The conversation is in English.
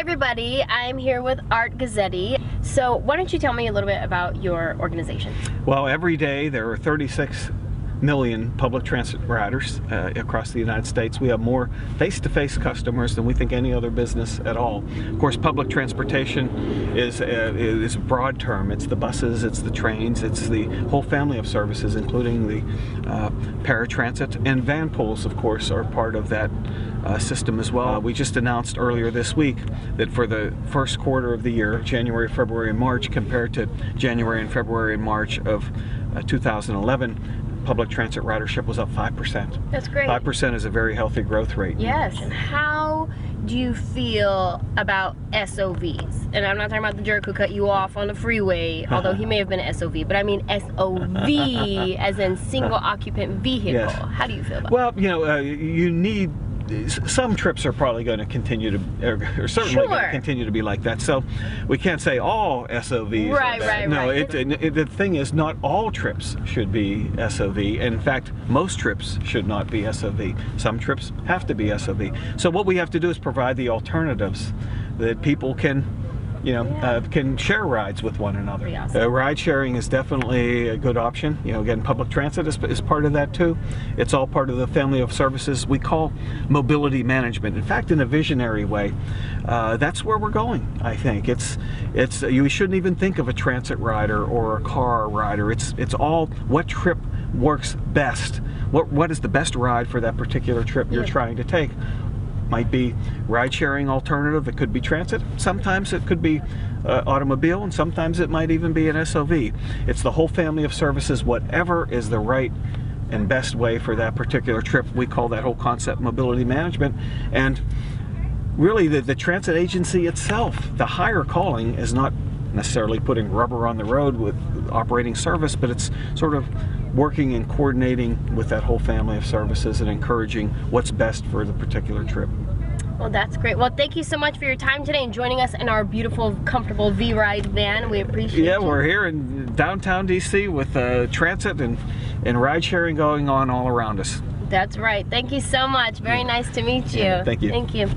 everybody, I'm here with Art Guzzetti. So why don't you tell me a little bit about your organization? Well, every day there are 36 million public transit riders across the United States. We have more face-to-face customers than we think any other business at all. Of course, public transportation is a broad term. It's the buses, it's the trains, it's the whole family of services, including the paratransit, and van pools, of course, are part of that system as well. We just announced earlier this week that for the first quarter of the year, January, February, and March, compared to January and February and March of 2011, public transit ridership was up 5%. That's great. 5% is a very healthy growth rate. Yes, and how do you feel about S.O.Vs? And I'm not talking about the jerk who cut you off on the freeway, although he may have been an S.O.V, but I mean S.O.V as in single occupant vehicle. Yes. How do you feel about Well, you know, you need, some trips are probably going to continue to, or certainly going to continue to be like that. So we can't say all S.O.Vs Right, are bad. right, No, right. The thing is, not all trips should be S.O.V. In fact, most trips should not be S.O.V. Some trips have to be S.O.V. So what we have to do is provide the alternatives that people can, you know, can share rides with one another. Awesome. Ride sharing is definitely a good option. You know, again, public transit is part of that too. It's all part of the family of services we call mobility management. In fact, in a visionary way, that's where we're going. I think you shouldn't even think of a transit rider or a car rider. It's all what trip works best. What is the best ride for that particular trip you're trying to take? Might be ride-sharing alternative, it could be transit, sometimes it could be automobile, and sometimes it might even be an S.O.V. It's the whole family of services, whatever is the right and best way for that particular trip. We call that whole concept mobility management. And really the transit agency itself, the higher calling, is not necessarily putting rubber on the road with operating service, but it's sort of working and coordinating with that whole family of services and encouraging what's best for the particular trip. Well, that's great. Well, thank you so much for your time today and joining us in our beautiful, comfortable vRide van. We appreciate it. Yeah, we're here in downtown DC with transit and ride sharing going on all around us. That's right. Thank you so much. Very nice to meet you. Yeah, thank you. Thank you.